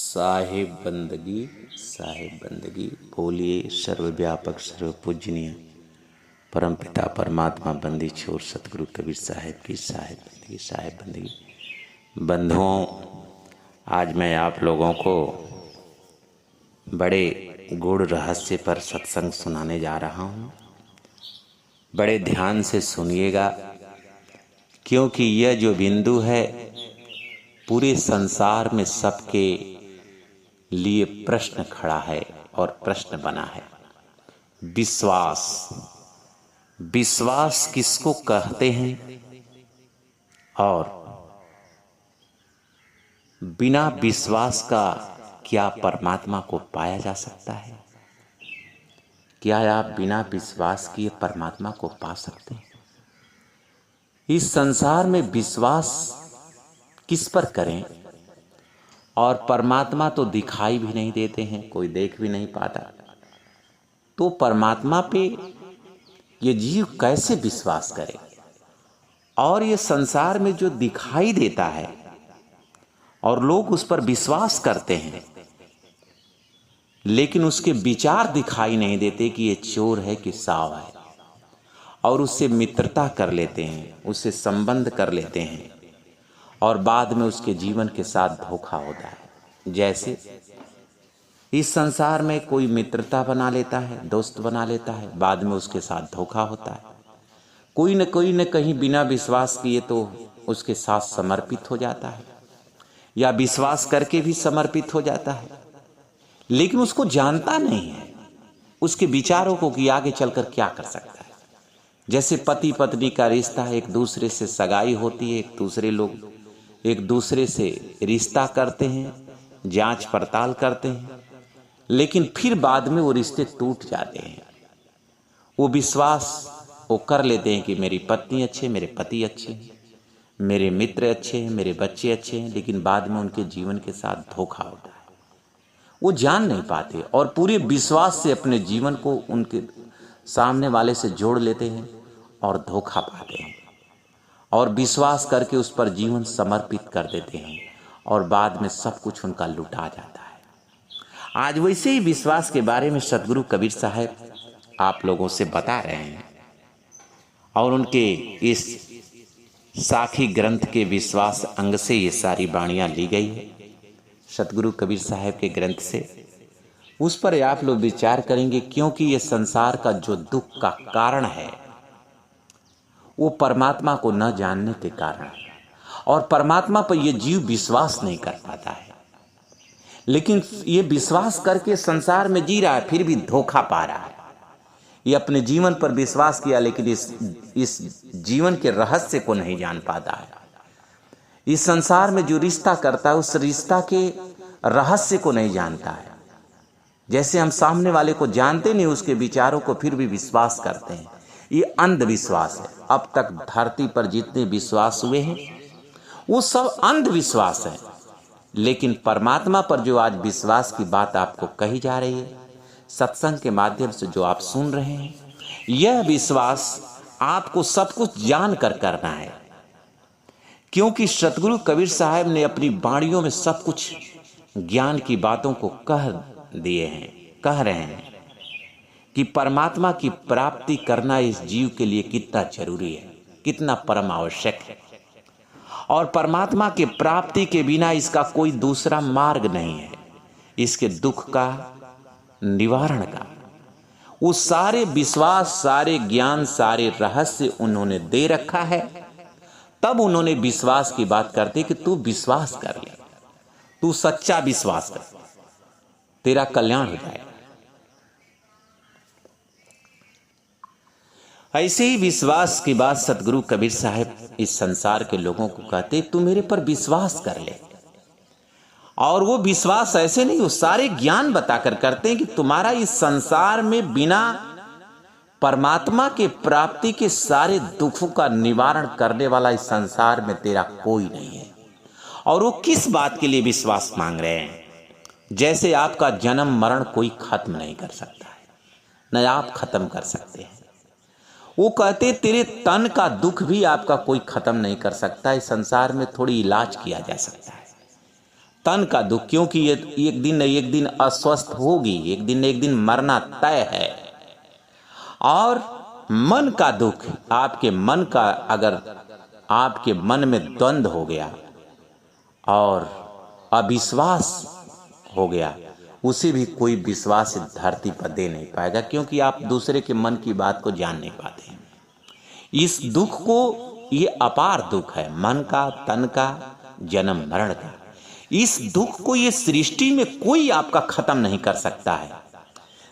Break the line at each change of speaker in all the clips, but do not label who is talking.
साहिब बंदगी बोलिए सर्वव्यापक सर्वपूजनीय परमपिता परमात्मा बंदी छोर सतगुरु कबीर साहिब की साहिब बंदगी। बंधुओं, आज मैं आप लोगों को बड़े गूढ़ रहस्य पर सत्संग सुनाने जा रहा हूँ। बड़े ध्यान से सुनिएगा, क्योंकि यह जो बिंदु है पूरे संसार में सबके लिए प्रश्न खड़ा है और प्रश्न बना है। विश्वास किसको कहते हैं और बिना विश्वास का क्या परमात्मा को पाया जा सकता है? क्या आप बिना विश्वास किए परमात्मा को पा सकते हैं? इस संसार में विश्वास किस पर करें? और परमात्मा तो दिखाई भी नहीं देते हैं, कोई देख भी नहीं पाता, तो परमात्मा पे ये जीव कैसे विश्वास करे? और ये संसार में जो दिखाई देता है और लोग उस पर विश्वास करते हैं, लेकिन उसके विचार दिखाई नहीं देते कि ये चोर है कि साव है, और उससे मित्रता कर लेते हैं, उससे संबंध कर लेते हैं, और बाद में उसके जीवन के साथ धोखा होता है। जैसे इस संसार में कोई मित्रता बना लेता है, दोस्त बना लेता है, बाद में उसके साथ धोखा होता है। कोई न कहीं बिना विश्वास किए तो उसके साथ समर्पित हो जाता है, या विश्वास करके भी समर्पित हो जाता है, लेकिन उसको जानता नहीं है उसके विचारों को कि आगे चलकर क्या कर सकता है। जैसे पति पत्नी का रिश्ता है, एक दूसरे से सगाई होती है, एक दूसरे से रिश्ता करते हैं, जांच पड़ताल करते हैं, लेकिन फिर बाद में वो रिश्ते टूट जाते हैं। वो विश्वास वो कर लेते हैं कि मेरी पत्नी अच्छी, मेरे पति अच्छे हैं, मेरे मित्र अच्छे हैं, मेरे बच्चे अच्छे हैं, लेकिन बाद में उनके जीवन के साथ धोखा होता है। वो जान नहीं पाते और पूरे विश्वास से अपने जीवन को उनके सामने वाले से जोड़ लेते हैं और धोखा पाते हैं, और विश्वास करके उस पर जीवन समर्पित कर देते हैं, और बाद में सब कुछ उनका लुटा जाता है। आज वैसे ही विश्वास के बारे में सतगुरु कबीर साहब आप लोगों से बता रहे हैं, और उनके इस साखी ग्रंथ के विश्वास अंग से ये सारी वाणियां ली गई है, सतगुरु कबीर साहब के ग्रंथ से। उस पर आप लोग विचार करेंगे, क्योंकि ये संसार का जो दुख का कारण है वो परमात्मा को न जानने के कारण है, और परमात्मा पर ये जीव विश्वास नहीं कर पाता है, लेकिन ये विश्वास करके संसार में जी रहा है, फिर भी धोखा पा रहा है। ये अपने जीवन पर विश्वास किया, लेकिन इस जीवन के रहस्य को नहीं जान पाता है। इस संसार में जो रिश्ता करता है उस रिश्ता के रहस्य को नहीं जानता है। जैसे हम सामने वाले को जानते नहीं, उसके विचारों को फिर भी विश्वास करते हैं, ये अंधविश्वास है। अब तक धरती पर जितने विश्वास हुए हैं वो सब अंधविश्वास है, लेकिन परमात्मा पर जो आज विश्वास की बात आपको कही जा रही है, सत्संग के माध्यम से जो आप सुन रहे हैं, यह विश्वास आपको सब कुछ जान कर करना है, क्योंकि सतगुरु कबीर साहब ने अपनी वाणियों में सब कुछ ज्ञान की बातों को कह रहे हैं कि परमात्मा की प्राप्ति करना इस जीव के लिए कितना जरूरी है, कितना परम आवश्यक है, और परमात्मा के प्राप्ति के बिना इसका कोई दूसरा मार्ग नहीं है, इसके दुख का निवारण का। वो सारे विश्वास, सारे ज्ञान, सारे रहस्य उन्होंने दे रखा है, तब उन्होंने विश्वास की बात करते कि तू विश्वास कर ले, तू सच्चा विश्वास कर, तेरा कल्याण हो जाएगा। ऐसे ही विश्वास की बात सतगुरु कबीर साहब इस संसार के लोगों को कहते, तू मेरे पर विश्वास कर ले। और वो विश्वास ऐसे नहीं, वो सारे ज्ञान बताकर करते हैं कि तुम्हारा इस संसार में बिना परमात्मा के प्राप्ति के सारे दुखों का निवारण करने वाला इस संसार में तेरा कोई नहीं है। और वो किस बात के लिए विश्वास मांग रहे हैं? जैसे आपका जन्म मरण कोई खत्म नहीं कर सकता है, न आप खत्म कर सकते हैं। वो कहते तेरे तन का दुख भी आपका कोई खत्म नहीं कर सकता। इस संसार में थोड़ी इलाज किया जा सकता है, तन का दुख, क्योंकि ये एक दिन न एक दिन अस्वस्थ होगी, एक दिन न एक दिन मरना तय है। और मन का दुख, आपके मन का, अगर आपके मन में द्वंद्व हो गया और अविश्वास हो गया, उसे भी कोई विश्वास धरती पर दे नहीं पाएगा, क्योंकि आप दूसरे के मन की बात को जान नहीं पाते। इस दुख को, ये अपार दुख है, मन का, तन का, जन्म मरण का। इस दुख को ये सृष्टि में कोई आपका खत्म नहीं कर सकता है।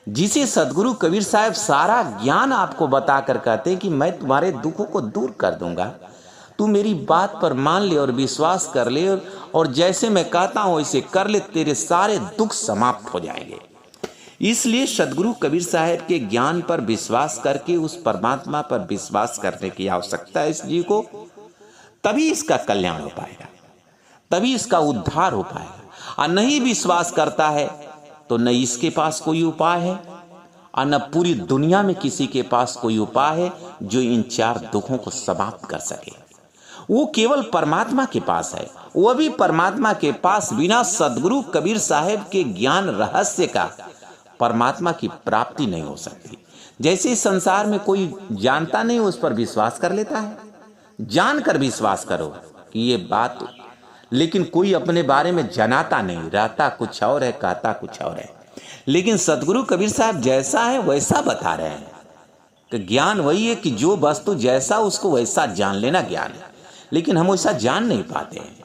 जिसे सदगुरु कबीर साहब सारा ज्ञान आपको बताकर कहते हैं कि मैं तुम्हारे दुखों को दूर कर दूंगा, तू मेरी बात पर मान ले और विश्वास कर ले, और जैसे मैं कहता हूं वैसे कर ले, तेरे सारे दुख समाप्त हो जाएंगे। इसलिए सदगुरु कबीर साहब के ज्ञान पर विश्वास करके उस परमात्मा पर विश्वास करने की आवश्यकता है इस जीव को, तभी इसका कल्याण हो पाएगा, तभी इसका उद्धार हो पाएगा। और नहीं विश्वास करता है तो न इसके पास कोई उपाय है और न पूरी दुनिया में किसी के पास कोई उपाय है जो इन चार दुखों को समाप्त कर सके। वो केवल परमात्मा के पास है। वो भी परमात्मा के पास बिना सदगुरु कबीर साहब के ज्ञान रहस्य का परमात्मा की प्राप्ति नहीं हो सकती। जैसे इस संसार में कोई जानता नहीं, उस पर विश्वास कर लेता है, जानकर विश्वास करो कि ये बात, लेकिन कोई अपने बारे में जनाता नहीं, रहता कुछ और है, कहता कुछ और है। लेकिन सदगुरु कबीर साहब जैसा है वैसा बता रहे हैं कि ज्ञान वही है कि जो वस्तु जैसा उसको वैसा जान लेना ज्ञान है। लेकिन हम वैसा जान नहीं पाते हैं,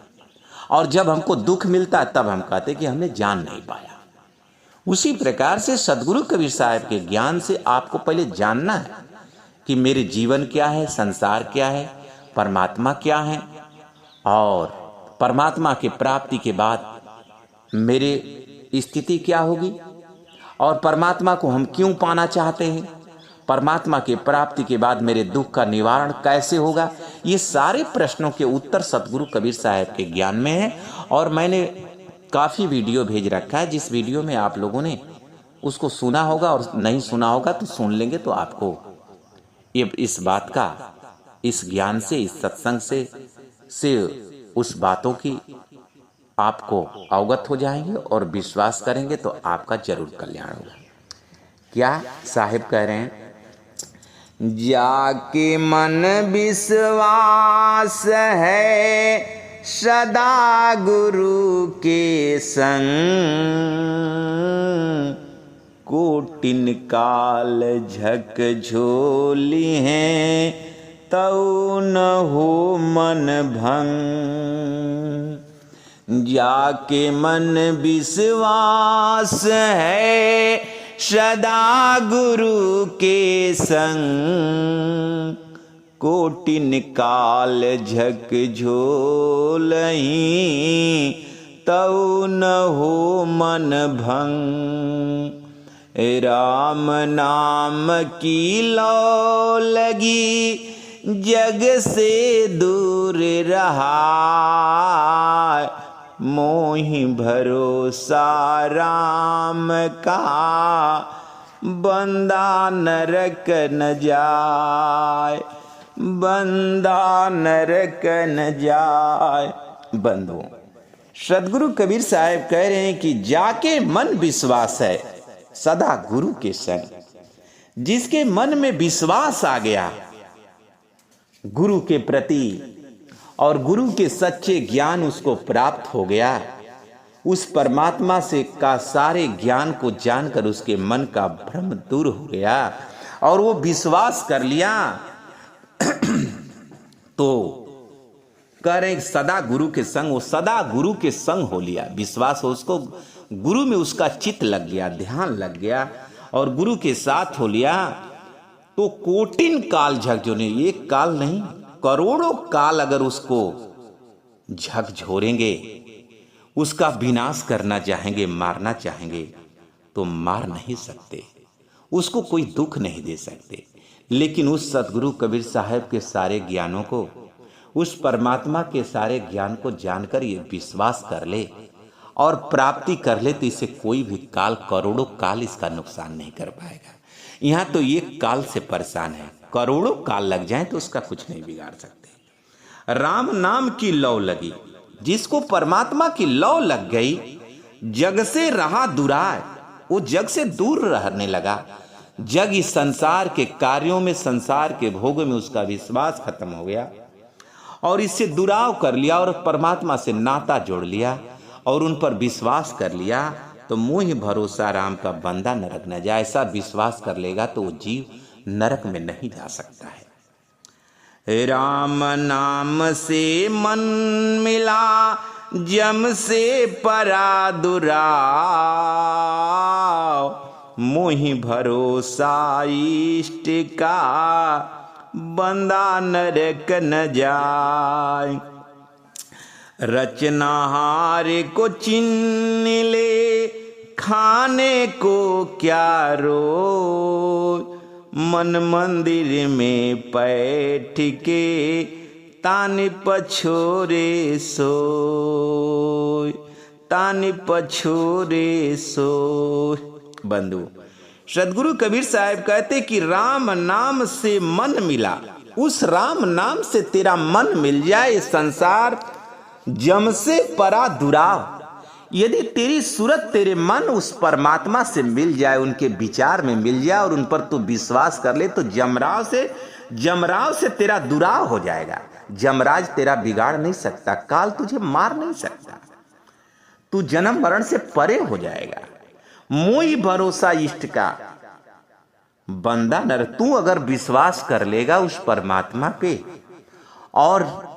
और जब हमको दुख मिलता है तब हम कहते हैं कि हमने जान नहीं पाया। उसी प्रकार से सदगुरु कबीर साहब के ज्ञान से आपको पहले जानना है कि मेरे जीवन क्या है, संसार क्या है, परमात्मा क्या है, और परमात्मा की प्राप्ति के बाद मेरे स्थिति क्या होगी, और परमात्मा को हम क्यों पाना चाहते हैं, परमात्मा की प्राप्ति के बाद मेरे दुख का निवारण कैसे होगा। ये सारे प्रश्नों के उत्तर सदगुरु कबीर साहब के ज्ञान में है। और मैंने काफ़ी वीडियो भेज रखा है, जिस वीडियो में आप लोगों ने उसको सुना होगा, और नहीं सुना होगा तो सुन लेंगे तो आपको ये इस बात का, इस ज्ञान से, इस सत्संग से उस बातों की आपको अवगत हो जाएंगे, और विश्वास करेंगे तो आपका जरूर कल्याण होगा। क्या साहिब कह रहे हैं, जाके मन विश्वास है सदा गुरु के संग, कोटिन काल झकझोली हैं तऊ न हो मन भंग। जाके मन विश्वास है सदा गुरु के संग, कोटिन काल झकझोलहीं तऊ न हो मन भंग। राम नाम की लौ लगी जग से दूर रहा, मोहि भरोसा राम का बंदा नरक न जाए, बंदा नरक न जाए। बंधुओं, सदगुरु कबीर साहब कह रहे हैं कि जाके मन विश्वास है सदा गुरु के संग। जिसके मन में विश्वास आ गया गुरु के प्रति, और गुरु के सच्चे ज्ञान उसको प्राप्त हो गया, उस परमात्मा से का सारे ज्ञान को जानकर उसके मन का भ्रम दूर हो गया, और वो विश्वास कर लिया तो करें सदा गुरु के संग, वो सदा गुरु के संग हो लिया। विश्वास हो उसको, गुरु में उसका चित्त लग गया, ध्यान लग गया, और गुरु के साथ हो लिया, तो कोटिन काल झकझोरे, एक काल नहीं करोड़ों काल अगर उसको झकझोरेंगे, उसका विनाश करना चाहेंगे, मारना चाहेंगे तो मार नहीं सकते, उसको कोई दुख नहीं दे सकते। लेकिन उस सदगुरु कबीर साहब के सारे ज्ञानों को, उस परमात्मा के सारे ज्ञान को जानकर ये विश्वास कर ले और प्राप्ति कर ले, तो इसे कोई भी काल, करोड़ों काल इसका नुकसान नहीं कर पाएगा। यहाँ तो एक काल से परेशान है, करोड़ों काल लग जाएं तो उसका कुछ नहीं बिगाड़ सकते। राम नाम की लौ लगी, जिसको परमात्मा की लौ लग गई, जग से रहा दुराय, वो जग से दूर रहने लगा। जग इस संसार के कार्यों में, संसार के भोगों में उसका विश्वास खत्म हो गया और इससे दुराव कर लिया और परमात्मा से नाता जोड़ लिया और उन पर विश्वास कर लिया। तो मोह भरोसा राम का बंदा नरक न जाए, ऐसा विश्वास कर लेगा तो वो जीव नरक में नहीं जा सकता है। राम नाम से मन मिला, जम से परा दुराव, मोहि भरोसा इष्ट का, बंदा नरक न जाय। रचनाहार को चिन्ह ले, खाने को क्या रोय, मन मंदिर में बैठ के, तान पछोरे सोय, तान पछोरे सोय। बंधु, सदगुरु कबीर साहब कहते कि राम नाम से मन मिला, उस राम नाम से तेरा मन मिल जाए, संसार जम से परा दुराव। यदि तेरी सूरत, तेरे मन उस परमात्मा से मिल जाए, उनके विचार में मिल जाए और उन पर तू विश्वास कर ले, तो जमराव से तेरा दुराव हो जाएगा। जमराज तेरा बिगाड़ नहीं सकता, काल तुझे मार नहीं सकता, तू जन्म मरण से परे हो जाएगा। मोई भरोसा इष्ट का, बंदा नर, तू अगर विश्वास कर लेगा उस परमात्मा पे और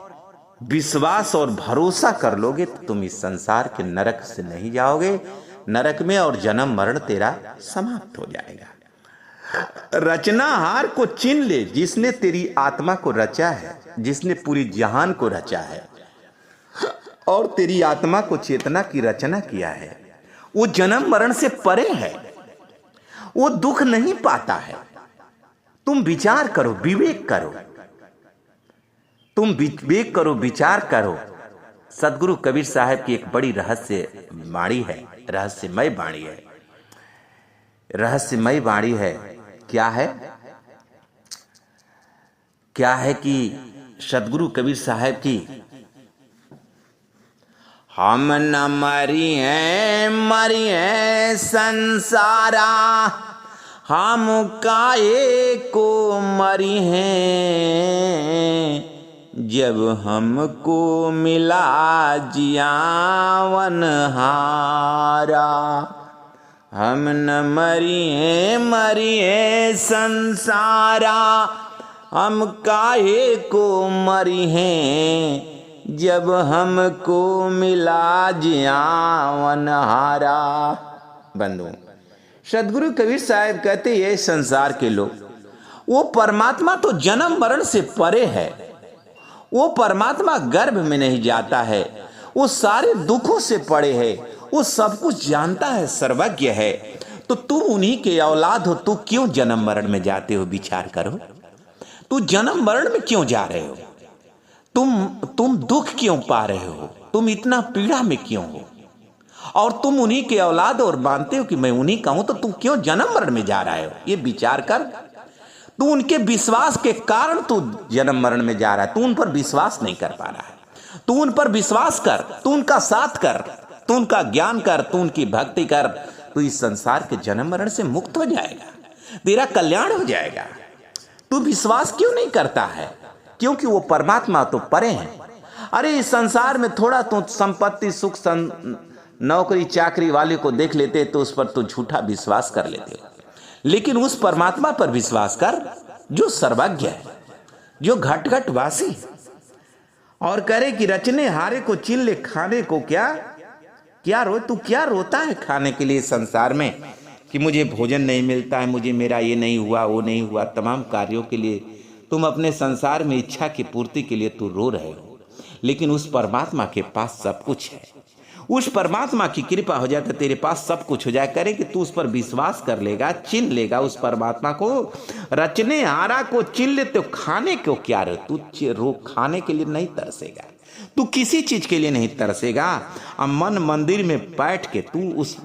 विश्वास और भरोसा कर लोगे तो तुम इस संसार के नरक से नहीं जाओगे, नरक में और जन्म मरण तेरा समाप्त हो जाएगा। रचनाहार को चिन्ह ले, जिसने तेरी आत्मा को रचा है, जिसने पूरी जहान को रचा है और तेरी आत्मा को चेतना की रचना किया है, वो जन्म मरण से परे है, वो दुख नहीं पाता है। तुम विचार करो, विवेक करो, तुम विवेक करो, विचार करो। सदगुरु कबीर साहब की एक बड़ी रहस्य वाणी है, रहस्यमय वाणी है, रहस्यमय वाणी है। क्या है? क्या है कि सदगुरु कबीर साहब की, हम न मरी हैं संसारा, हम काहे को मरी हैं, जब हमको मिला जियावन हारा। हम न मरी हैं संसारा, हम काहे को मरी हैं, जब हमको मिला जियावन हारा। बंधु, सदगुरु कबीर साहब कहते ये संसार के लोग, वो परमात्मा तो जन्म मरण से परे है, वो परमात्मा गर्भ में नहीं जाता है, वो सारे दुखों से परे है, वो सब कुछ जानता है, सर्वज्ञ है। तो तुम उन्हीं के औलाद हो, तू क्यों जन्म मरण में जाते हो? विचार करो, तू जन्म मरण में क्यों जा रहे हो? तुम दुख क्यों पा रहे हो? तुम इतना पीड़ा में क्यों हो? और तुम उन्हीं के औलाद और मानते हो कि मैं उन्हीं का हूं, तो तुम क्यों जन्म मरण में जा रहे हो? ये विचार कर। तू उनके विश्वास के कारण तू जन्म मरण में जा रहा है, तू उन पर विश्वास नहीं कर पा रहा है। तू उन पर विश्वास कर, तू उनका साथ कर, तू उनका ज्ञान कर, तू उनकी भक्ति कर, तू इस संसार के जन्म मरण से मुक्त हो जाएगा, तेरा कल्याण हो जाएगा। तू विश्वास क्यों नहीं करता है? क्योंकि वो परमात्मा तो परे हैं। अरे इस संसार में थोड़ा तो संपत्ति, सुख, नौकरी चाकरी वाले को देख लेते तो उस पर तो झूठा विश्वास कर लेते, लेकिन उस परमात्मा पर विश्वास कर जो सर्वज्ञ है, जो घट घट वासी, और करे कि रचने हारे को चिन ले, खाने को क्या तू क्या रोता है खाने के लिए संसार में कि मुझे भोजन नहीं मिलता है, मुझे मेरा ये नहीं हुआ, वो नहीं हुआ। तमाम कार्यों के लिए तुम अपने संसार में इच्छा की पूर्ति के लिए तू रो रहे हो, लेकिन उस परमात्मा के पास सब कुछ है। उस परमात्मा की कृपा हो जाए तो तेरे पास सब कुछ हो जाए। करे कि तू उस पर विश्वास कर लेगा, चिन्ह लेगा उस परमात्मा को, रचने हारा को चिन्ह ले, तो खाने को क्या रो? तू खाने के लिए नहीं तरसेगा, तू किसी चीज के लिए नहीं तरसेगा। अब मन मंदिर में बैठ के तू उस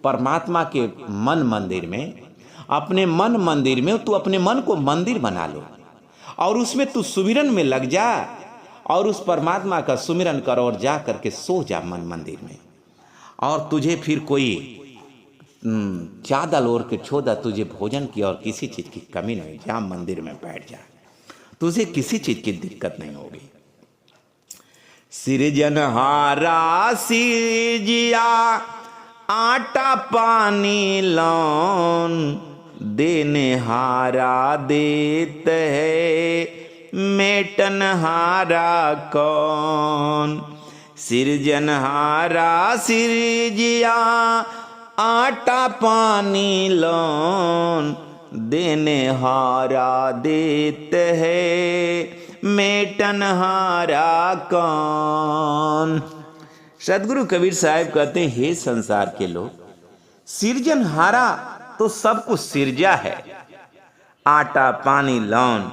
परमात्मा के मन मंदिर में, अपने मन मंदिर में तू अपने मन को मंदिर बना लो और उसमें तू सुमिरन में लग जा और उस परमात्मा का सुमिरन कर और जा करके सो जा मन मंदिर में। और तुझे फिर कोई चादर ओढ़ के छोड़ा, तुझे भोजन की और किसी चीज़ की कमी नहीं, जा मंदिर में बैठ जा, तुझे किसी चीज़ की दिक्कत नहीं होगी। सिरजनहारा सिरजिया आटा पानी लौन, देने हारा देत है मेटन हारा कौन। सिरजनहारा सिरजिया आटा पानी लौन, देने हारा देत है मेटन हारा कौन। सदगुरु कबीर साहब कहते हैं, हे संसार के लोग, सिरजनहारा तो सब कुछ सिरजा है, आटा पानी लौन,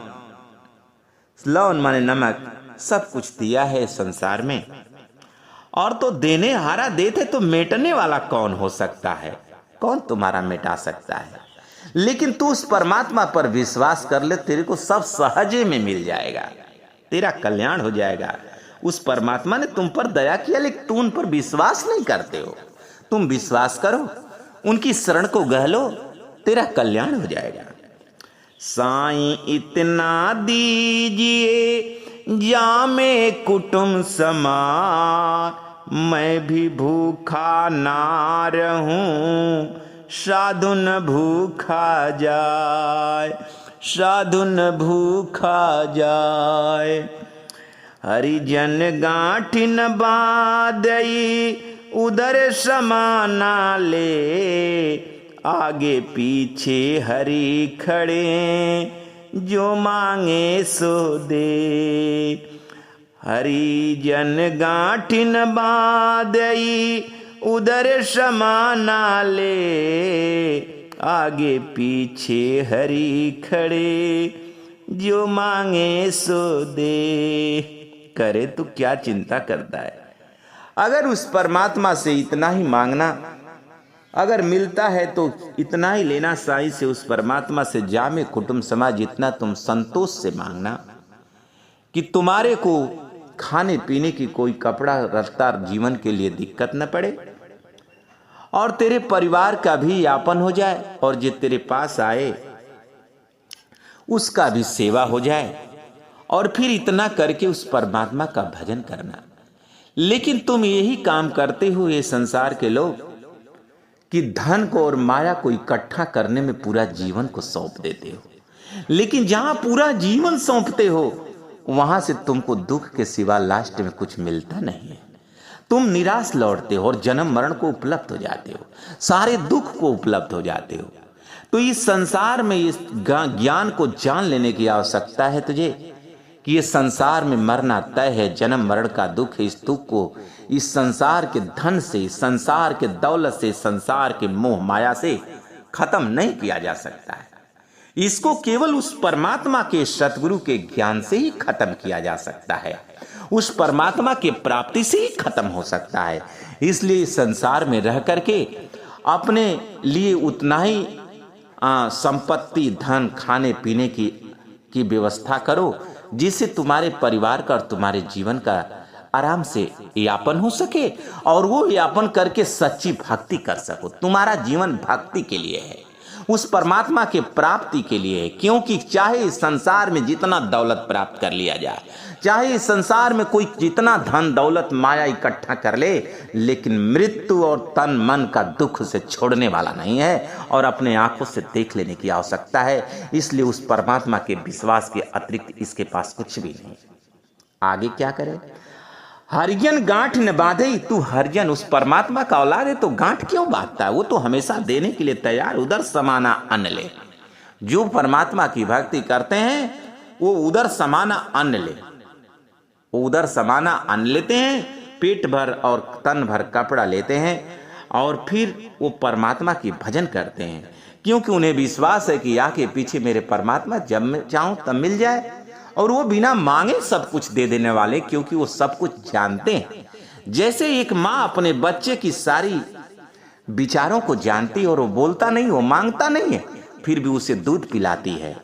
लौन माने नमक, सब कुछ दिया है संसार में। और तो देने हारा देते तो मेटने वाला कौन हो सकता है? कौन तुम्हारा मिटा सकता है? लेकिन तू उस परमात्मा पर विश्वास कर ले, तेरे को सब सहजे में मिल जाएगा, तेरा कल्याण हो जाएगा। उस परमात्मा ने तुम पर दया किया, लेकिन तुम उन पर विश्वास नहीं करते हो। तुम विश्वास करो, उनकी शरण को गहलो, तेरा कल्याण हो जाएगा। साईं इतना दीजिए जामे कुटुंब समार, मैं भी भूखा ना रहूं, साधु न भूखा जाए, साधु न भूखा जाए। हरिजन गांठी न बांधई, उधर समाना ले, आगे पीछे हरि खड़े, जो मांगे सो दे। हरिजन गांठी न बांधई, उधर समाना ले, आगे पीछे हरि खड़े, जो मांगे सो दे। करे तो क्या चिंता करता है? अगर उस परमात्मा से इतना ही मांगना, अगर मिलता है तो इतना ही लेना साईं से, उस परमात्मा से जामे कुटुंब समाज, जितना तुम संतोष से मांगना कि तुम्हारे को खाने पीने की कोई कपड़ा रफ्तार जीवन के लिए दिक्कत न पड़े, और तेरे परिवार का भी यापन हो जाए, और जो तेरे पास आए उसका भी सेवा हो जाए, और फिर इतना करके उस परमात्मा का भजन करना। लेकिन तुम यही काम करते हो ये संसार के लोग, कि धन को और माया को इकट्ठा करने में पूरा जीवन को सौंप देते हो। लेकिन जहां पूरा जीवन सौंपते हो, वहां से तुमको दुख के सिवा लास्ट में कुछ मिलता नहीं है। तुम निराश लौटते हो और जन्म मरण को उपलब्ध हो जाते हो, सारे दुख को उपलब्ध हो जाते हो। तो इस संसार में इस ज्ञान को जान लेने की आवश्यकता है तुझे, कि ये संसार में मरना तय है, जन्म मरण का दुख है। इस दुख को इस संसार के धन से, संसार के दौलत से, संसार के मोह माया से खत्म नहीं किया जा सकता है। इसको केवल उस परमात्मा के सतगुरु के ज्ञान से ही खत्म किया जा सकता है, उस परमात्मा के प्राप्ति से ही खत्म हो सकता है। इसलिए संसार में रह करके अपने लिए उतना ही संपत्ति, धन, खाने पीने की व्यवस्था करो, जिससे तुम्हारे परिवार का और तुम्हारे जीवन का आराम से यापन हो सके, और वो यापन करके सच्ची भक्ति कर सको। तुम्हारा जीवन भक्ति के लिए है, उस परमात्मा के प्राप्ति के लिए है। क्योंकि चाहे इस संसार में जितना दौलत प्राप्त कर लिया जाए, चाहे इस संसार में कोई जितना धन दौलत माया इकट्ठा कर ले, लेकिन मृत्यु और तन मन का दुख से छोड़ने वाला नहीं है, और अपने आंखों से देख लेने की आवश्यकता है। इसलिए उस परमात्मा के विश्वास के अतिरिक्त इसके पास कुछ भी नहीं। आगे क्या करे? हरिजन गांठ न बांधे। तू हरिजन उस परमात्मा का औलाद है तो गांठ क्यों बांधता है? वो तो हमेशा देने के लिए तैयार। उधर समाना अन्न ले। जो परमात्मा की भक्ति करते हैं वो उधर समाना अन्न ले, वो उधर समाना अन्न लेते हैं, पेट भर और तन भर कपड़ा लेते हैं, और फिर वो परमात्मा की भजन करते हैं। क्योंकि उन्हें विश्वास है कि आके पीछे मेरे परमात्मा जब मैं चाहूं तब मिल जाए, और वो बिना मांगे सब कुछ दे देने वाले, क्योंकि वो सब कुछ जानते हैं। जैसे एक माँ अपने बच्चे की सारी विचारों को जानती है, और वो बोलता नहीं, वो मांगता नहीं है, फिर भी उसे दूध पिलाती है।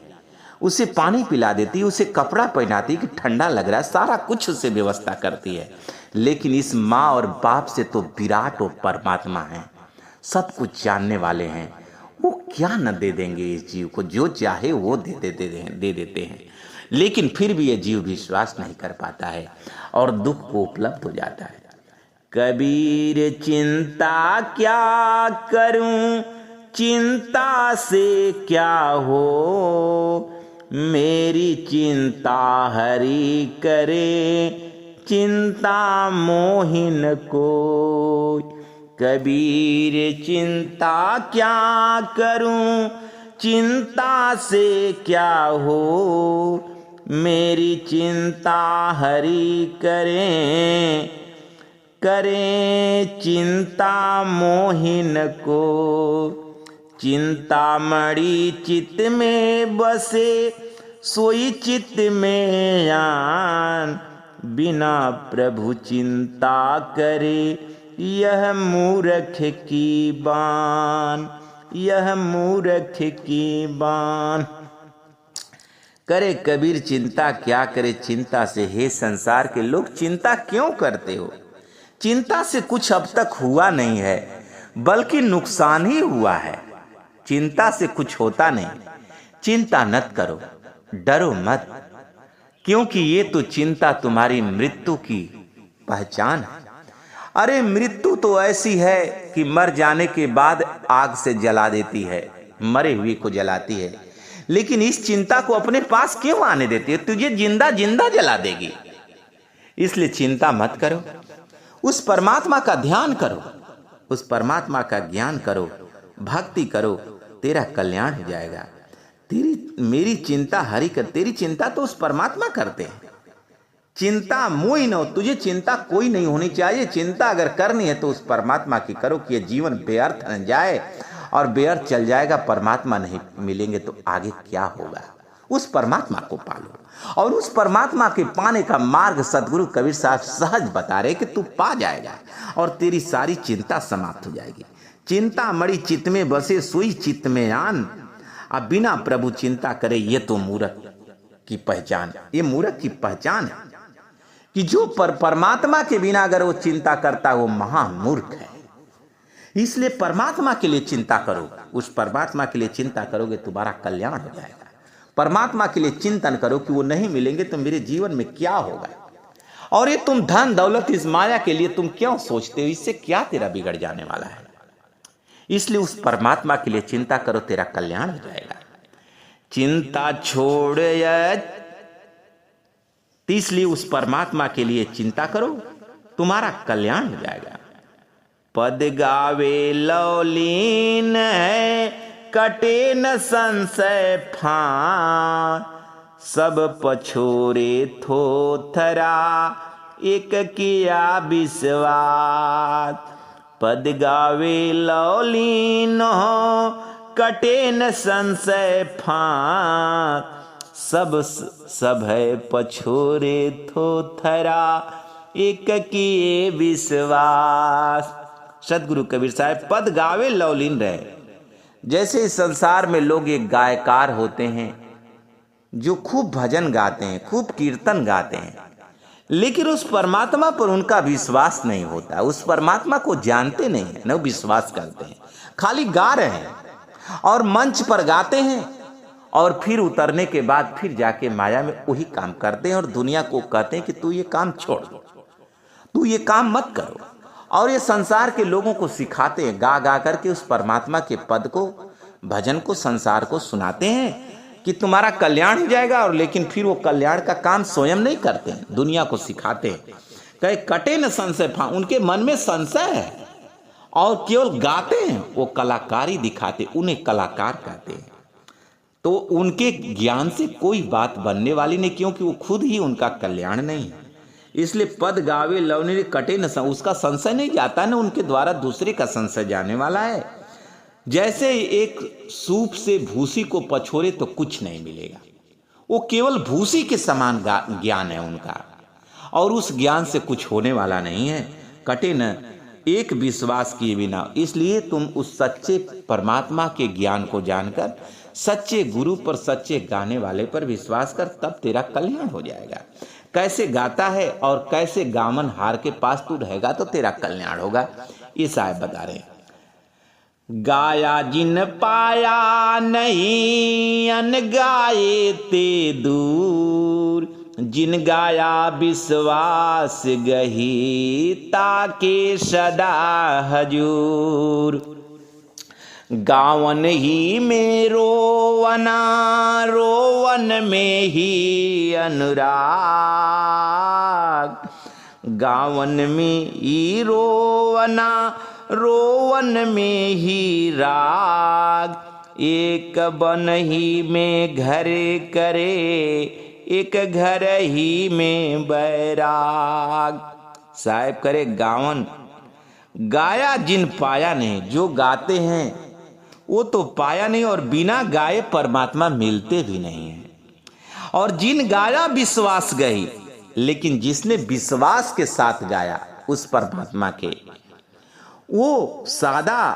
उसे पानी पिला देती है, उसे कपड़ा पहनाती कि ठंडा लग रहा है, सारा कुछ उसे व्यवस्था करती है। लेकिन इस माँ और बाप से तो विराट और परमात्मा है, सब कुछ जानने वाले हैं, वो क्या न दे देंगे इस जीव को, जो चाहे वो दे देते हैं। लेकिन फिर भी ये जीव विश्वास नहीं कर पाता है और दुख को उपलब्ध हो जाता है। कबीर चिंता क्या करूं, चिंता से क्या हो, मेरी चिंता हरि करे, चिंता मोहिन को। कबीर चिंता क्या करूं, चिंता से क्या हो, मेरी चिंता हरि करें, करें चिंता मोहिन को। चिंतामणि चित्त में बसे, सोई चित्त में आन, बिना प्रभु चिंता करे, यह मूर्ख की बान, यह मूर्ख की बान। करे कबीर चिंता क्या करे, चिंता से हे संसार के लोग चिंता क्यों करते हो। चिंता से कुछ अब तक हुआ नहीं है, बल्कि नुकसान ही हुआ है। चिंता से कुछ होता नहीं। चिंता मत करो, डरो मत, क्योंकि ये तो चिंता तुम्हारी मृत्यु की पहचान है। अरे मृत्यु तो ऐसी है कि मर जाने के बाद आग से जला देती है, मरे हुए को जलाती है, लेकिन इस चिंता को अपने पास क्यों आने देती है, तुझे जिंदा जिंदा जला देगी। इसलिए चिंता मत करो, उस परमात्मा का ध्यान करो, उस परमात्मा का ज्ञान करो, भक्ति करो, तेरा कल्याण हो जाएगा। मेरी चिंता हरि कर, तेरी चिंता तो उस परमात्मा करते हैं। चिंता मोई न हो, तुझे चिंता कोई नहीं होनी चाहिए। चिंता अगर करनी है तो उस परमात्मा की करो कि ये जीवन व्यर्थ न जाए, और व्यर्थ चल जाएगा, परमात्मा नहीं मिलेंगे तो आगे क्या होगा। उस परमात्मा को पालो, और उस परमात्मा के पाने का मार्ग सदगुरु कबीर साहब सहज बता रहे कि तू पा जाएगा और तेरी सारी चिंता समाप्त हो जाएगी। चिंता मणि चित्त में बसे, सोई चित्त में आन, अब बिना प्रभु चिंता करे, ये तो मूर्ख की पहचान, ये मूर्ख की पहचान है कि जो परमात्मा के बिना अगर वो चिंता करता है वो महामूर्ख है। इसलिए परमात्मा के लिए चिंता करो, उस परमात्मा के लिए चिंता करोगे तुम्हारा कल्याण हो जाएगा। परमात्मा के लिए चिंतन करो कि वो नहीं मिलेंगे तो मेरे जीवन में क्या होगा। और ये तुम धन दौलत इस माया के लिए तुम क्यों सोचते हो, इससे क्या तेरा बिगड़ जाने वाला है। इसलिए उस परमात्मा के लिए चिंता करो, तेरा कल्याण हो जाएगा। चिंता छोड़, इसलिए उस परमात्मा के लिए चिंता करो, तुम्हारा कल्याण हो जाएगा। पद गावे लौलीन है, कटे न संशय फान, सब पछोरे थोथरा, एक किया विश्वास। पद गावे लौलीन हो, कटे न संशय फान, सब है पछोरे थोथरा, एक किए विश्वास। सदगुरु कबीर साहब पद गावे लौलीन रहे। जैसे इस संसार में लोग एक गायकार होते हैं जो खूब भजन गाते हैं, खूब कीर्तन गाते हैं, लेकिन उस परमात्मा पर उनका विश्वास नहीं होता, उस परमात्मा को जानते नहीं है, न विश्वास करते हैं, खाली गा रहे हैं और मंच पर गाते हैं और फिर उतरने के बाद फिर जाके माया में वही काम करते हैं और दुनिया को कहते हैं कि तू ये काम छोड़, तू ये काम मत करो। और ये संसार के लोगों को सिखाते हैं, गा गा करके उस परमात्मा के पद को, भजन को संसार को सुनाते हैं कि तुम्हारा कल्याण हो जाएगा, और लेकिन फिर वो कल्याण का काम स्वयं नहीं करते हैं, दुनिया को सिखाते हैं। कहे कटे न संशय फान, उनके मन में संशय है और केवल गाते हैं, वो कलाकारी दिखाते, उन्हें कलाकार कहते हैं। तो उनके ज्ञान से कोई बात बनने वाली नहीं, क्योंकि वो खुद ही उनका कल्याण नहीं है। इसलिए पद गावे लवनी कटे न, उसका संशय नहीं जाता ना, उनके द्वारा दूसरे का संशय जाने वाला है। जैसे एक सूप से भूसी को पछोरे तो कुछ नहीं मिलेगा, वो केवल भूसी के समान ज्ञान है उनका, और उस ज्ञान से कुछ होने वाला नहीं है। कटे न एक विश्वास किए बिना। इसलिए तुम उस सच्चे परमात्मा के ज्ञान को जानकर सच्चे गुरु पर, सच्चे गाने वाले पर विश्वास कर, तब तेरा कल्याण हो जाएगा। कैसे गाता है और कैसे गावन हार के पास तू रहेगा तो तेरा कल्याण होगा। ये साहब बता रहे हैं। गाया जिन पाया नहीं, अन गाए ते दूर, जिन गाया विश्वास गही, ताके सदा हजूर। गावन ही में रोवना, रोवन में ही अनुराग, गावन में ही रोवना, रोवन में ही राग। एक बन ही में घर करे, एक घर ही में बैराग। साहब करे गावन, गाया जिन पाया नहीं, जो गाते हैं वो तो पाया नहीं और बिना गाए परमात्मा मिलते भी नहीं है। और जिन गाया विश्वास गई, लेकिन जिसने विश्वास के साथ गाया उस परमात्मा के, वो सदा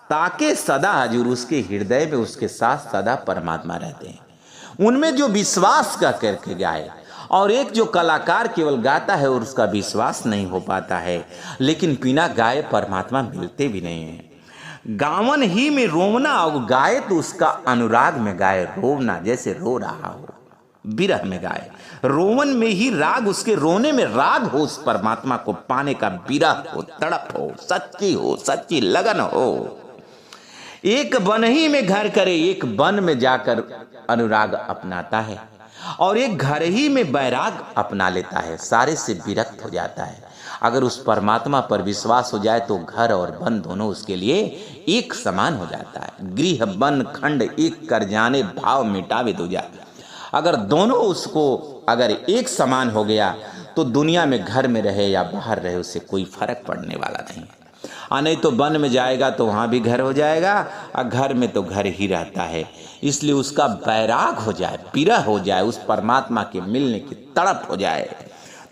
ताके सदा हजूर, उसके हृदय में उसके साथ सदा परमात्मा रहते हैं। उनमें जो विश्वास का करके गाए, और एक जो कलाकार केवल गाता है और उसका विश्वास नहीं हो पाता है, लेकिन बिना गाए परमात्मा मिलते भी नहीं है। गावन ही में रोवना, और गाए तो उसका अनुराग में गाए, रोवना जैसे रो रहा हो, विरह में गाए। रोवन में ही राग, उसके रोने में राग हो, उस परमात्मा को पाने का विरह हो, तड़प हो, सच्ची लगन हो। एक वन ही में घर करे, एक वन में जाकर अनुराग अपनाता है, और एक घर ही में बैराग अपना लेता है, सारे से विरक्त हो जाता है। अगर उस परमात्मा पर विश्वास हो जाए तो घर और वन दोनों उसके लिए एक समान हो जाता है। गृह वन खंड एक कर जाने, भाव मिटावे दूजा। अगर दोनों उसको अगर एक समान हो गया तो दुनिया में घर में रहे या बाहर रहे उससे कोई फर्क पड़ने वाला नहीं। नहीं तो वन में जाएगा तो वहाँ भी घर हो जाएगा, और घर में तो घर ही रहता है। इसलिए उसका बैराग हो जाए, विरह हो जाए, उस परमात्मा के मिलने की तड़प हो जाए,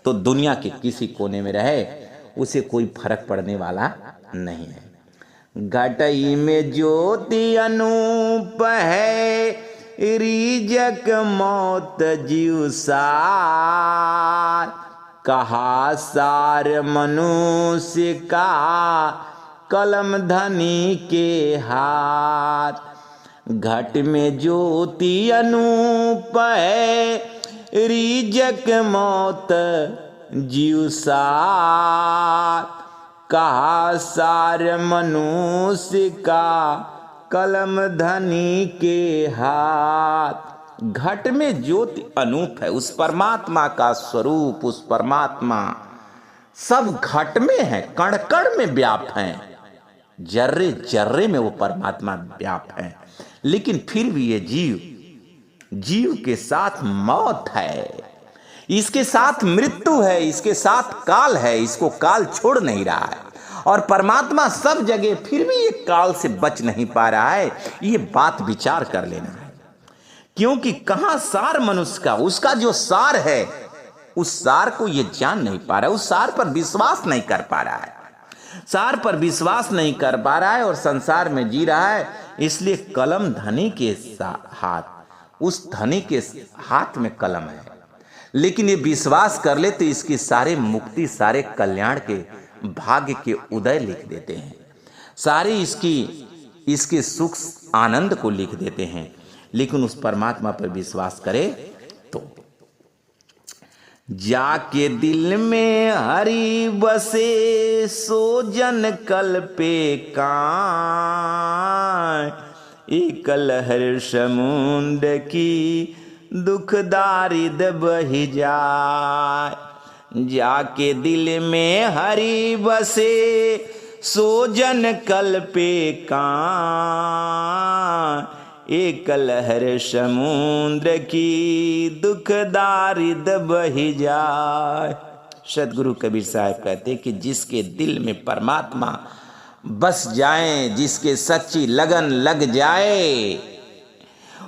तो दुनिया के किसी कोने में रहे उसे कोई फर्क पड़ने वाला नहीं है। घटई में ज्योति अनूप है, रीजक मौत जीव सार, कहा सार मनुष्य का कलम धनी के हाथ। घट में ज्योति अनूप है, रीजक मौत जीव सार, कहा सार मनुष्य का कलम धनी के हाथ। घट में ज्योति अनूप है, उस परमात्मा का स्वरूप, उस परमात्मा सब घट में है, कण कण में व्याप्त है, जर्रे जर्रे में वो परमात्मा व्याप्त है। लेकिन फिर भी ये जीव के साथ मौत है, इसके साथ मृत्यु है, इसके साथ काल है, इसको काल छोड़ नहीं रहा है। और परमात्मा सब जगह फिर भी ये काल से बच नहीं पा रहा है। ये बात विचार कर लेना है, क्योंकि कहां सार मनुष्य का, उसका जो सार है उस सार को ये जान नहीं पा रहा है, उस सार पर विश्वास नहीं कर पा रहा है, सार पर विश्वास नहीं कर पा रहा है और संसार में जी रहा है। इसलिए कलम धनी के हाथ, उस धनी के हाथ में कलम है, लेकिन ये विश्वास कर ले तो इसकी सारे मुक्ति, सारे कल्याण के भाग्य के उदय लिख देते हैं, सारे इसके सुख आनंद को लिख देते हैं। लेकिन उस परमात्मा पर विश्वास करे तो जाके दिल में हरि बसे, सो जन कल्पे कान, एक लहर समुद्र की दुख दारिद बहि जाए। जाके दिल में हरि बसे, सो जन कल्पे कान, एक लहर समुद्र की दुख दारिद बहि जाए। सदगुरु कबीर साहब कहते कि जिसके दिल में परमात्मा बस जाए, जिसके सच्ची लगन लग जाए,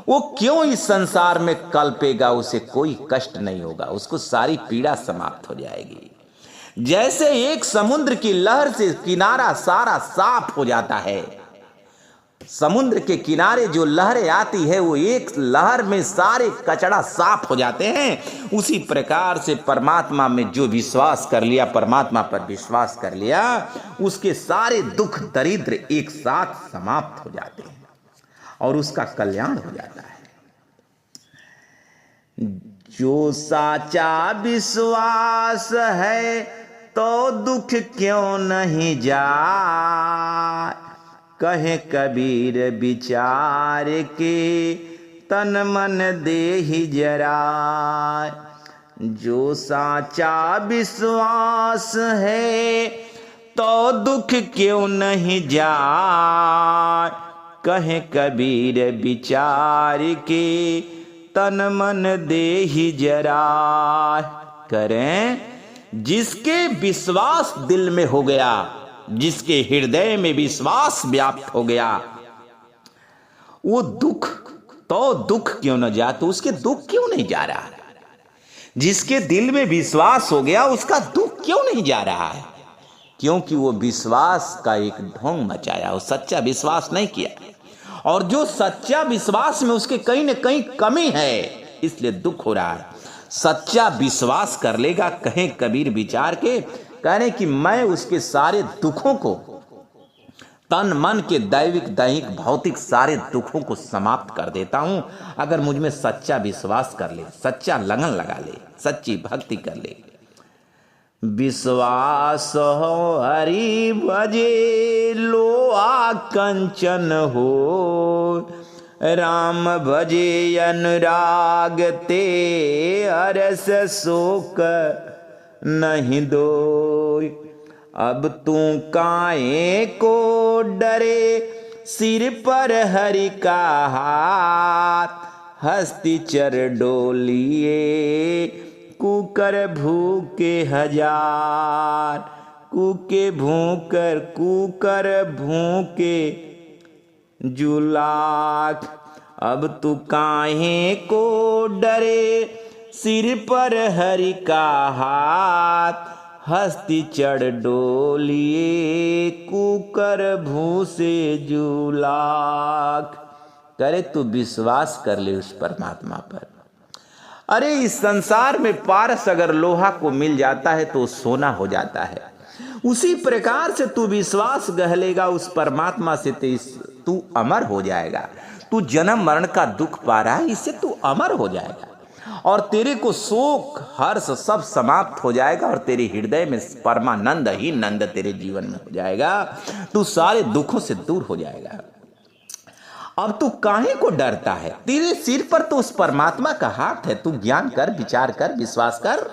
वो क्यों इस संसार में कल्पेगा, उसे कोई कष्ट नहीं होगा, उसको सारी पीड़ा समाप्त हो जाएगी। जैसे एक समुद्र की लहर से किनारा सारा साफ हो जाता है, समुद्र के किनारे जो लहरें आती है वो एक लहर में सारे कचड़ा साफ हो जाते हैं, उसी प्रकार से परमात्मा में जो विश्वास कर लिया, परमात्मा पर विश्वास कर लिया, उसके सारे दुख दरिद्र एक साथ समाप्त हो जाते हैं और उसका कल्याण हो जाता है। जो साचा विश्वास है तो दुख क्यों नहीं जाए, कहे कबीर विचार के तन मन देहि जरा। जो साचा विश्वास है तो दुख क्यों नहीं जाए, कहे कबीर विचार के तन मन देहि जरा। करें जिसके विश्वास दिल में हो गया, जिसके हृदय में विश्वास व्याप्त हो गया, वो दुख तो दुख क्यों न जा, तो उसके दुख क्यों नहीं जा रहा है। जिसके दिल में विश्वास हो गया उसका दुख क्यों नहीं जा रहा है, क्योंकि वो विश्वास का एक ढोंग मचाया, वो सच्चा विश्वास नहीं किया। और जो सच्चा विश्वास में उसके कहीं न कहीं कमी है, इसलिए दुख हो रहा है। सच्चा विश्वास कर लेगा, कहें कबीर विचार के, कह रहे कि मैं उसके सारे दुखों को, तन मन के दैविक दैहिक भौतिक सारे दुखों को समाप्त कर देता हूं, अगर मुझ में सच्चा विश्वास कर ले, सच्चा लगन लगा ले, सच्ची भक्ति कर ले। विश्वास हो हरि भजे लोहा कंचन हो, राम भजे अनुराग ते हरस शोक नहीं दोय। अब तू काहे को डरे, सिर पर हरि का हाथ, हस्ती चर डोलिए कुकर भूखे हजार। कुकर भूखे जुलाख। अब तू काहे को डरे, सिर पर हरि का हाथ, हस्ती चढ़ डोलिए कुकर भूसे जुलाख। करे तू विश्वास कर ले उस परमात्मा पर। अरे इस संसार में पारस अगर लोहा को मिल जाता है तो सोना हो जाता है, उसी प्रकार से तू विश्वास गहलेगा उस परमात्मा से, तू अमर हो जाएगा। तू जन्म मरण का दुख पा रहा है, इससे तू अमर हो जाएगा और तेरे को शोक हर्ष सब समाप्त हो जाएगा और तेरे हृदय में परमानंद ही नंद तेरे जीवन में हो जाएगा। तू सारे दुखों से दूर हो जाएगा। अब तू काहे को डरता है, तेरे सिर पर तो उस परमात्मा का हाथ है। तू ज्ञान कर, विचार कर, विश्वास कर।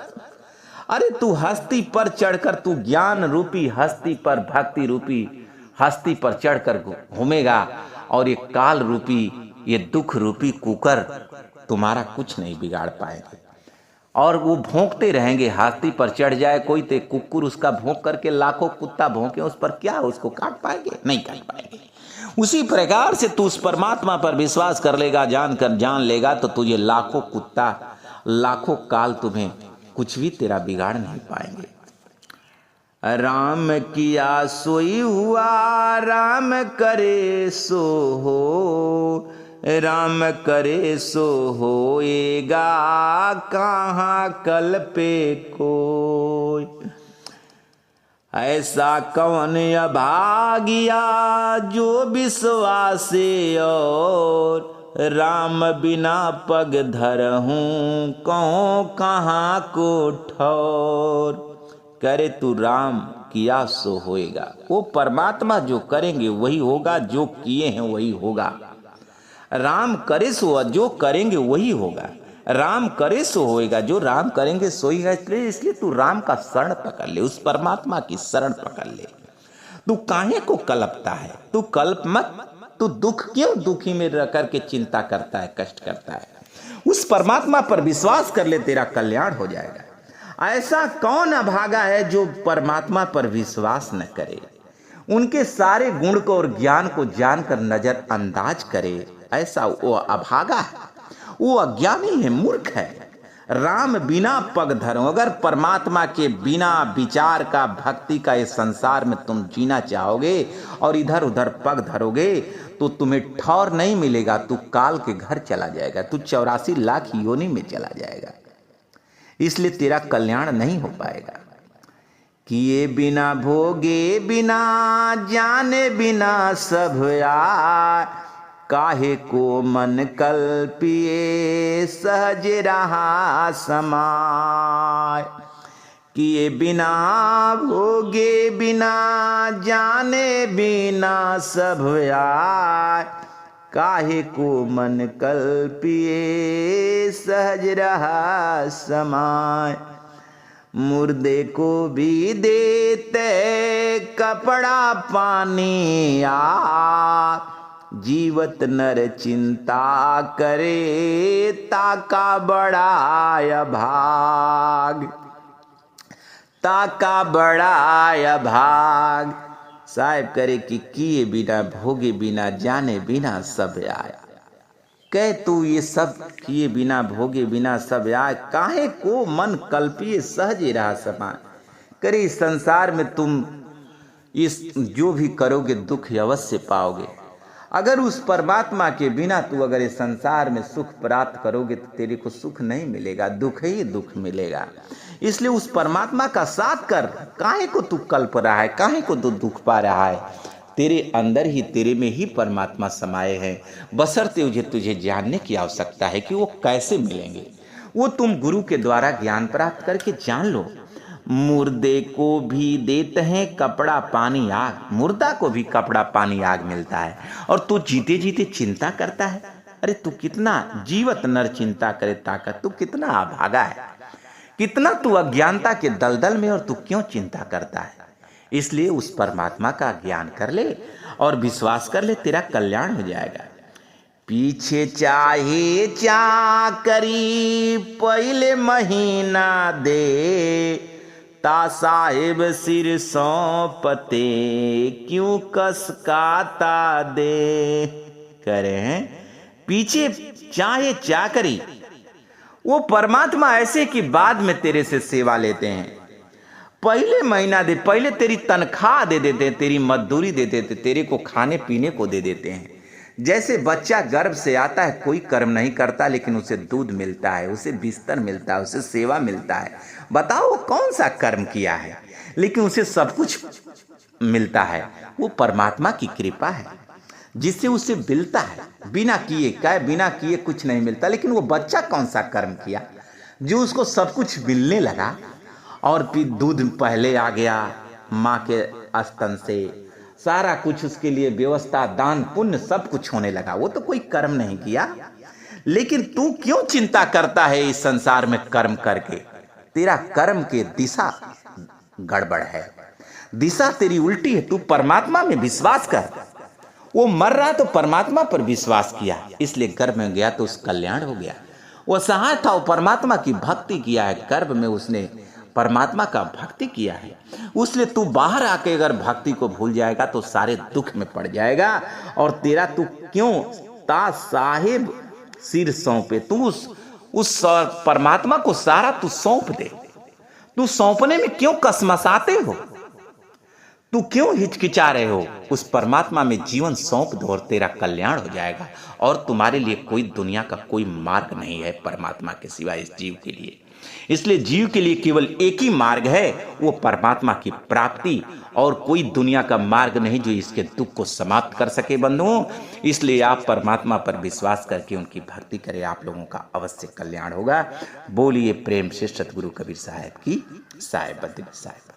अरे तू हस्ती पर चढ़कर, तू ज्ञान रूपी हस्ती पर, भक्ति रूपी हस्ती पर चढ़कर घूमेगा और ये काल रूपी, ये दुख रूपी कुकर तुम्हारा कुछ नहीं बिगाड़ पाएंगे। और वो भौंकते रहेंगे, हस्ती पर चढ़ जाए कोई तो कुकुर उसका भौंक करके, लाखों कुत्ता भौंके उस पर, क्या उसको काट पाएंगे? नहीं काट पाएंगे। उसी प्रकार से तू उस परमात्मा पर विश्वास कर लेगा, जान लेगा, तो तुझे लाखों कुत्ता, लाखों काल तुम्हें कुछ भी तेरा बिगाड़ नहीं पाएंगे। राम किया सोई हुआ, राम करे सो हो, राम करे सो होएगा, कहाँ कल पे कोई। ऐसा कौन अभागिया जो विश्वासे और, राम बिना पग धरहूं कहूं कहाँ को ठौर। करे तू राम किया सो होएगा। वो परमात्मा जो करेंगे वही होगा, जो किए हैं वही होगा। राम करे सो, जो करेंगे वही होगा। राम करे सो होएगा, जो राम करेंगे सो ही है। इसलिए तू राम का शरण पकड़ ले, उस परमात्मा की शरण पकड़ ले। तू काहे को कल्पता है? तू कल्प मत। तू दुख क्यों दुखी में रह करके चिंता करता है, कष्ट करता है? उस परमात्मा पर विश्वास कर ले, तेरा कल्याण हो जाएगा। ऐसा कौन अभागा है जो परमात्मा पर विश्वास न करे, उनके सारे गुण को और ज्ञान को जानकर नजरअंदाज करे? ऐसा वो अभागा है, वो अज्ञानी है, मूर्ख है। राम बिना पग धरो। अगर परमात्मा के बिना विचार का, भक्ति का इस संसार में तुम जीना चाहोगे और इधर उधर पग धरोगे तो तुम्हें ठौर नहीं मिलेगा, तू काल के घर चला जाएगा, तू 84 लाख योनि में चला जाएगा। इसलिए तेरा कल्याण नहीं हो पाएगा। किए बिना भोगे बिना जाने बिना सब आए, काहे को मन कल्पिए सहज रहा समाय। किए बिना भोगे बिना जाने बिना सब आए, काहे को मन कल्पिए सहज रहा समाय। मुर्दे को भी देते कपड़ा पानी आ, जीवत नर चिंता करे ताका बड़ा अभाग, ताका बड़ा अभाग। साहेब करे कि किए बिना भोगे बिना जाने बिना सब आया। कह तू ये सब किए बिना भोगे बिना सब आए, काहे को मन कल्पिए सहज रहा समान। करे इस संसार में तुम इस जो भी करोगे दुख अवश्य पाओगे। अगर उस परमात्मा के बिना तू अगर इस संसार में सुख प्राप्त करोगे तो तेरे को सुख नहीं मिलेगा, दुख ही दुख मिलेगा। इसलिए उस परमात्मा का साथ कर। काहे को तू कल्प रहा है, काहे को तू दुख पा रहा है। तेरे अंदर ही, तेरे में ही परमात्मा समाये हैं। बशर्ते तुझे जानने की आवश्यकता है कि वो कैसे मिलेंगे। वो तुम गुरु के द्वारा ज्ञान प्राप्त करके जान लो। मुर्दे को भी देते हैं कपड़ा पानी आग। मुर्दा को भी कपड़ा पानी आग मिलता है और तू जीते जीते चिंता करता है। अरे तू कितना जीवत नर चिंता करे ताकत, तू कितना अभागा है, कितना तू अज्ञानता के दलदल में, और तू क्यों चिंता करता है। इसलिए उस परमात्मा का ज्ञान कर ले और विश्वास कर ले, तेरा कल्याण हो जाएगा। पीछे चाहे चाकरी पहले महीना दे, ता साहिब सिर सौंपते क्यों कसकाता दे। करे हैं पीछे चाहे चाकरी, वो परमात्मा ऐसे कि बाद में तेरे से सेवा लेते हैं। पहले महीना दे, पहले तेरी तनख्वाह दे देते हैं, तेरी मजदूरी दे देते, तेरे को खाने पीने को दे देते हैं। जैसे बच्चा गर्भ से आता है, कोई कर्म नहीं करता लेकिन उसे दूध मिलता है, उसे बिस्तर मिलता है, उसे सेवा मिलता है। बताओ वो कौन सा कर्म किया है, लेकिन उसे सब कुछ मिलता है। वो परमात्मा की कृपा है जिससे उसे मिलता है। बिना किए क्या, बिना किए कुछ नहीं मिलता। लेकिन वो बच्चा कौन सा कर्म किया जो उसको सब कुछ मिलने लगा, और फिर दूध पहले आ गया माँ के स्तन से, सारा कुछ उसके लिए व्यवस्था, दान पुण्य सब कुछ होने लगा। वो तो कोई कर्म नहीं किया। लेकिन तू क्यों चिंता करता है इस संसार में कर्म करके। तेरा कर्म के दिशा गड़बड़ है, दिशा तेरी उल्टी है। तू परमात्मा में विश्वास कर। वो मर रहा तो परमात्मा पर विश्वास किया, इसलिए गर्भ में गया तो उस कल्याण हो गया। वो सहाय था, वो परमात्मा की भक्ति किया है, गर्भ में उसने परमात्मा का भक्ति किया है। उसलिए तू बाहर आके अगर भक्ति को भूल जाएगा तो सारे दुख में पड़ जाएगा। और तेरा तू क्यों ता साहिब सिर सौंपे, तू उस परमात्मा को सारा तू सौंप दे। तू सौंपने में क्यों कसमसाते हो, तू क्यों हिचकिचा रहे हो। उस परमात्मा में जीवन सौंप दो और तेरा कल्याण हो जाएगा। और तुम्हारे लिए कोई दुनिया का कोई मार्ग नहीं है परमात्मा के सिवा इस जीव के लिए। इसलिए जीव के लिए केवल एक ही मार्ग है, वो परमात्मा की प्राप्ति, और कोई दुनिया का मार्ग नहीं जो इसके दुख को समाप्त कर सके बंधुओं। इसलिए आप परमात्मा पर विश्वास करके उनकी भक्ति करें, आप लोगों का अवश्य कल्याण होगा। बोलिए प्रेम से सतगुरु कबीर साहब की साहेब बद्री साहब।